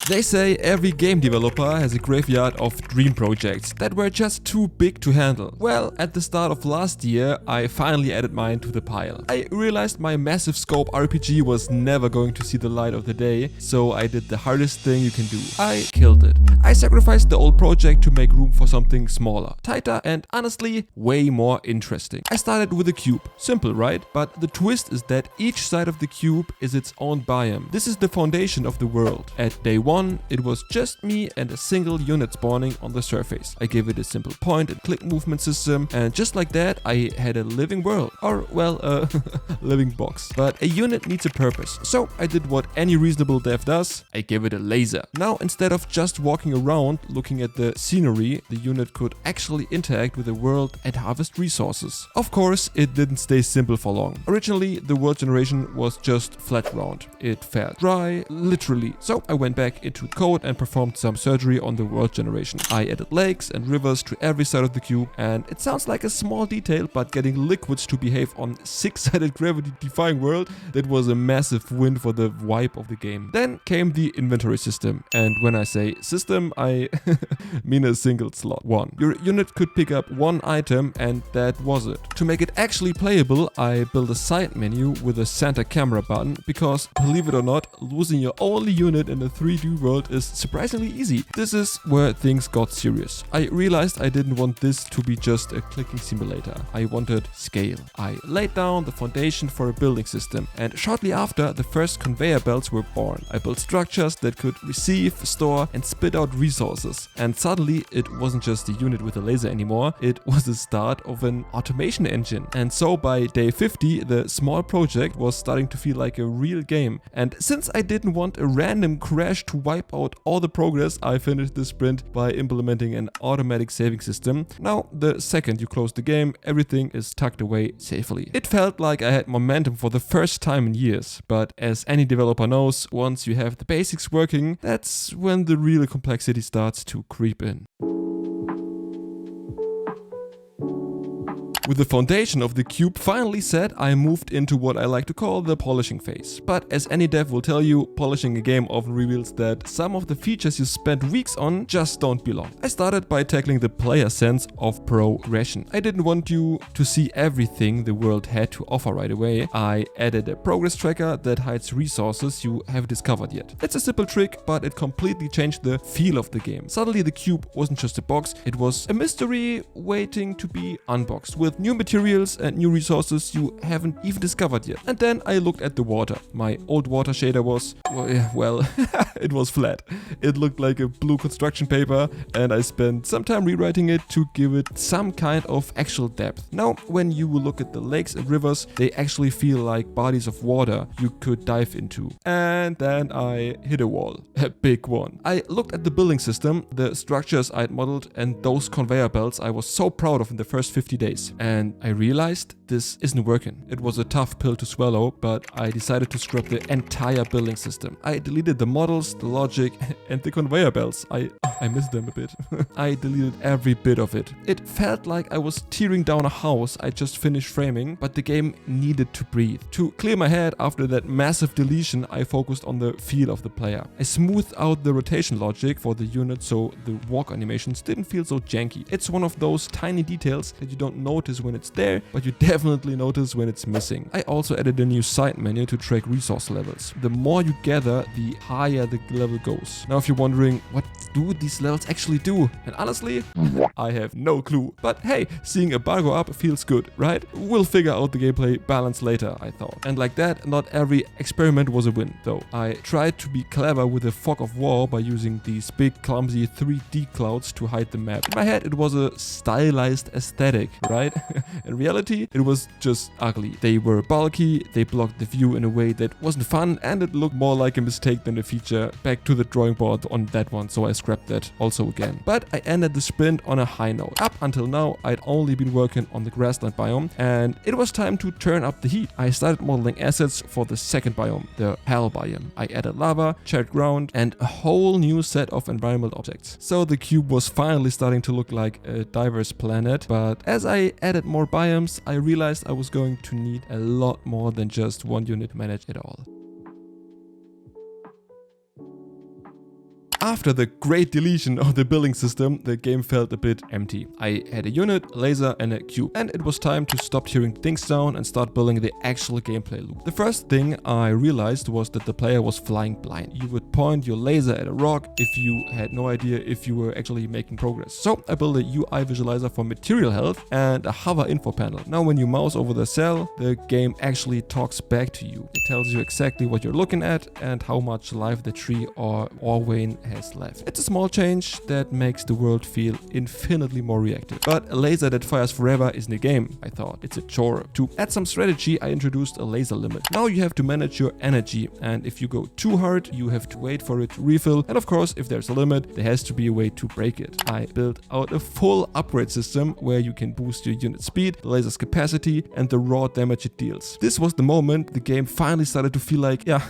They say every game developer has a graveyard of dream projects that were just too big to handle. Well, at the start of last year, I finally added mine to the pile. I realized my massive scope RPG was never going to see the light of the day, so I did the hardest thing you can do. I killed it. I sacrificed the old project to make room for something smaller, tighter, and honestly, way more interesting. I started with a cube. Simple, right? But the twist is that each side of the cube is its own biome. This is the foundation of the world. At day 1, it was just me and a single unit spawning on the surface. I gave it a simple point and click movement system, and just like that, I had a living world. Or, well, a living box. But a unit needs a purpose. So I did what any reasonable dev does. I gave it a laser. Now, instead of just walking around looking at the scenery, the unit could actually interact with the world and harvest resources. Of course, it didn't stay simple for long. Originally, the world generation was just flat ground. It felt dry, literally. So I went back into code and performed some surgery on the world generation. I added lakes and rivers to every side of the cube, and it sounds like a small detail, but getting liquids to behave on 6-sided gravity-defying world, that was a massive win for the vibe of the game. Then came the inventory system, and when I say system, I mean a single slot. 1. Your unit could pick up one item, and that was it. To make it actually playable, I built a side menu with a center camera button, because believe it or not, losing your only unit in a 3D world is surprisingly easy. This is where things got serious. I realized I didn't want this to be just a clicking simulator. I wanted scale. I laid down the foundation for a building system, and shortly after, the first conveyor belts were born. I built structures that could receive, store, and spit out resources. And suddenly, it wasn't just a unit with a laser anymore, it was the start of an automation engine. And so by day 50, the small project was starting to feel like a real game. And since I didn't want a random crash to wipe out all the progress, I finished the sprint by implementing an automatic saving system. Now, the second you close the game, everything is tucked away safely. It felt like I had momentum for the first time in years, but as any developer knows, once you have the basics working, that's when the real complexity starts to creep in. With the foundation of the cube finally set, I moved into what I like to call the polishing phase. But as any dev will tell you, polishing a game often reveals that some of the features you spent weeks on just don't belong. I started by tackling the player sense of progression. I didn't want you to see everything the world had to offer right away. I added a progress tracker that hides resources you have discovered yet. It's a simple trick, but it completely changed the feel of the game. Suddenly the cube wasn't just a box, it was a mystery waiting to be unboxed, with new materials and new resources you haven't even discovered yet. And then I looked at the water. My old water shader was, well, it was flat. It looked like a blue construction paper, and I spent some time rewriting it to give it some kind of actual depth. Now, when you look at the lakes and rivers, they actually feel like bodies of water you could dive into. And then I hit a wall. A big one. I looked at the building system, the structures I'd modeled, and those conveyor belts I was so proud of in the first 50 days. And I realized this isn't working. It was a tough pill to swallow, but I decided to scrap the entire building system. I deleted the models, the logic, and the conveyor belts. I miss them a bit. I deleted every bit of it. It felt like I was tearing down a house I just finished framing, but the game needed to breathe. To clear my head after that massive deletion, I focused on the feel of the player. I smoothed out the rotation logic for the unit so the walk animations didn't feel so janky. It's one of those tiny details that you don't notice when it's there, but you definitely notice when it's missing. I also added a new side menu to track resource levels. The more you gather, the higher the level goes. Now, if you're wondering, what do these levels actually do? And honestly, I have no clue. But hey, seeing a bar go up feels good, right? We'll figure out the gameplay balance later, I thought. And like that, not every experiment was a win, though. I tried to be clever with a fog of war by using these big, clumsy 3D clouds to hide the map. In my head, it was a stylized aesthetic, right? In reality, it was just ugly. They were bulky, they blocked the view in a way that wasn't fun, and it looked more like a mistake than a feature. Back to the drawing board on that one, so I scrapped that also again. But I ended the sprint on a high note. Up until now, I'd only been working on the grassland biome, and it was time to turn up the heat. I started modeling assets for the second biome, the hell biome. I added lava, charred ground, and a whole new set of environmental objects. So the cube was finally starting to look like a diverse planet, but as I added more biomes, I realized I was going to need a lot more than just one unit to manage it all. After the great deletion of the building system, the game felt a bit empty. I had a unit, a laser and a cube, and it was time to stop tearing things down and start building the actual gameplay loop. The first thing I realized was that the player was flying blind. You would point your laser at a rock if you had no idea if you were actually making progress. So I built a UI visualizer for material health and a hover info panel. Now when you mouse over the cell, the game actually talks back to you. It tells you exactly what you're looking at and how much life the tree or ore vein has left. It's a small change that makes the world feel infinitely more reactive. But a laser that fires forever isn't a game, I thought. It's a chore. To add some strategy, I introduced a laser limit. Now you have to manage your energy, and if you go too hard, you have to wait for it to refill. And of course, if there's a limit, there has to be a way to break it. I built out a full upgrade system where you can boost your unit speed, the laser's capacity, and the raw damage it deals. This was the moment the game finally started to feel like, yeah,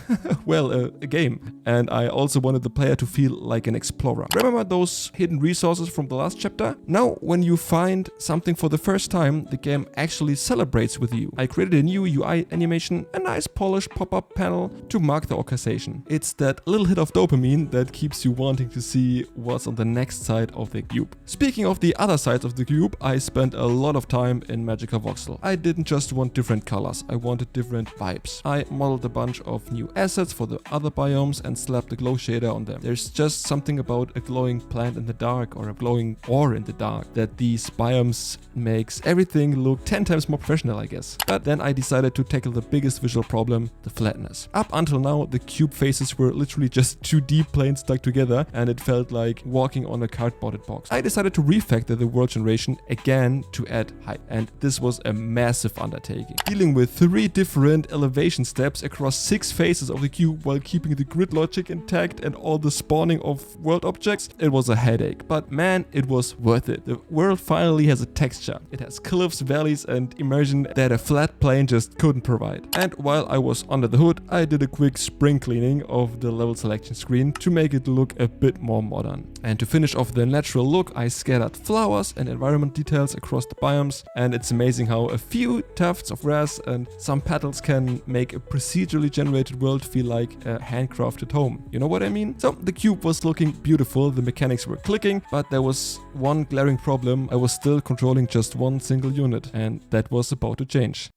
well, a game. And I also wanted the player to feel like an explorer. Remember those hidden resources from the last chapter? Now, when you find something for the first time, the game actually celebrates with you. I created a new UI animation, a nice polished pop-up panel to mark the occasion. It's that little hit of dopamine that keeps you wanting to see what's on the next side of the cube. Speaking of the other sides of the cube, I spent a lot of time in Magica Voxel. I didn't just want different colors, I wanted different vibes. I modeled a bunch of new assets for the other biomes and slapped a glow shader on them. There's just something about a glowing plant in the dark or a glowing ore in the dark that these biomes makes everything look 10 times more professional, I guess. But then I decided to tackle the biggest visual problem, the flatness. Up until now, the cube faces were literally just 2D planes stuck together and it felt like walking on a cardboarded box. I decided to refactor the world generation again to add height, and this was a massive undertaking. Dealing with 3 different elevation steps across 6 faces of the cube while keeping the grid logic intact and all the spawning of world objects, it was a headache. But man, it was worth it. The world finally has a texture. It has cliffs, valleys and immersion that a flat plane just couldn't provide. And while I was under the hood, I did a quick spring cleaning of the level selection screen to make it look a bit more modern. And to finish off the natural look, I scattered flowers and environment details across the biomes, and it's amazing how a few tufts of grass and some petals can make a procedurally generated world feel like a handcrafted home. You know what I mean? So the cube was looking beautiful, the mechanics were clicking, but there was one glaring problem. I was still controlling just one single unit, and that was about to change.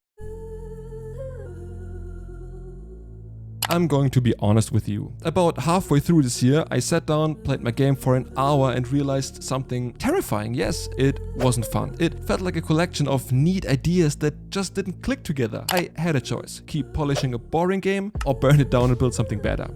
I'm going to be honest with you. About halfway through this year, I sat down, played my game for an hour and realized something terrifying. Yes, it wasn't fun. It felt like a collection of neat ideas that just didn't click together. I had a choice. Keep polishing a boring game or burn it down and build something better.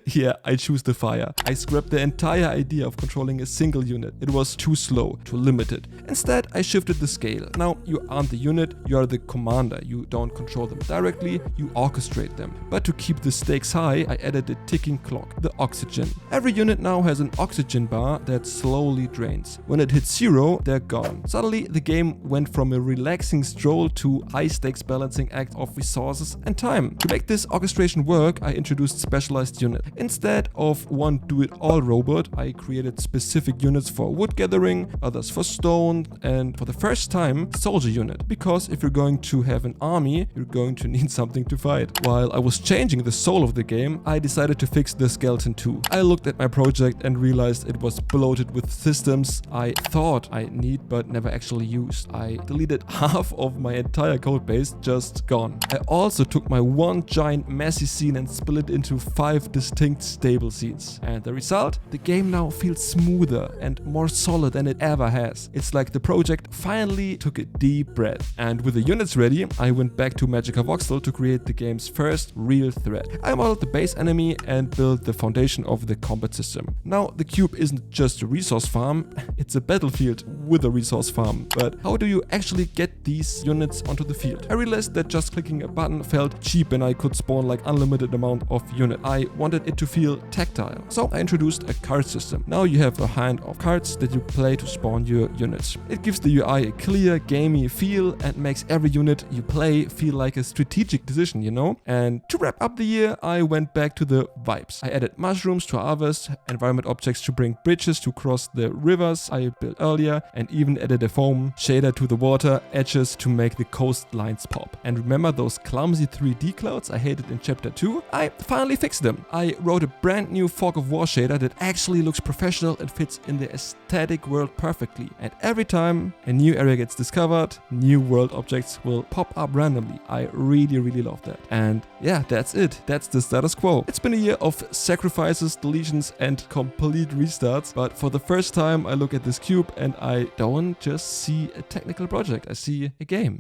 Yeah, I choose the fire. I scrapped the entire idea of controlling a single unit. It was too slow, too limited. Instead, I shifted the scale. Now, you aren't the unit, you are the commander. You don't control them directly, you orchestrate them. But to keep the stakes high, I added a ticking clock, the oxygen. Every unit now has an oxygen bar that slowly drains. When it hits 0, they're gone. Suddenly, the game went from a relaxing stroll to high-stakes balancing act of resources and time. To make this orchestration work, I introduced specialized units. Instead of one do-it-all robot, I created specific units for wood gathering, others for stone, and for the first time, soldier unit. Because if you're going to have an army, you're going to need something to fight. While I was changing the soul of the game, I decided to fix the skeleton too. I looked at my project and realized it was bloated with systems I thought I need but never actually used. I deleted half of my entire codebase, just gone. I also took my one giant messy scene and split it into 5 distinct stable scenes. And the result? The game now feels smoother and more solid than it ever has. It's like the project finally took a deep breath. And with the units ready, I went back to Magica Voxel to create the game's first real threat. I modeled the base enemy and built the foundation of the combat system. Now, the cube isn't just a resource farm, it's a battlefield with a resource farm. But how do you actually get these units onto the field? I realized that just clicking a button felt cheap and I could spawn like unlimited amount of unit. I wanted it to feel tactile. So I introduced a card system. Now you have a hand of cards that you play to spawn your units. It gives the UI a clear, gamey feel and makes every unit you play feel like a strategic decision, you know? And to wrap up the the year, I went back to the vibes. I added mushrooms to harvest, environment objects to bring bridges to cross the rivers I built earlier, and even added a foam shader to the water edges to make the coastlines pop. And remember those clumsy 3D clouds I hated in chapter 2? I finally fixed them. I wrote a brand new fog of war shader that actually looks professional and fits in the aesthetic world perfectly. And every time a new area gets discovered, new world objects will pop up randomly. I really love that. And yeah, that's it. That's the status quo. It's been a year of sacrifices, deletions, and complete restarts, but for the first time I look at this cube and I don't just see a technical project, I see a game.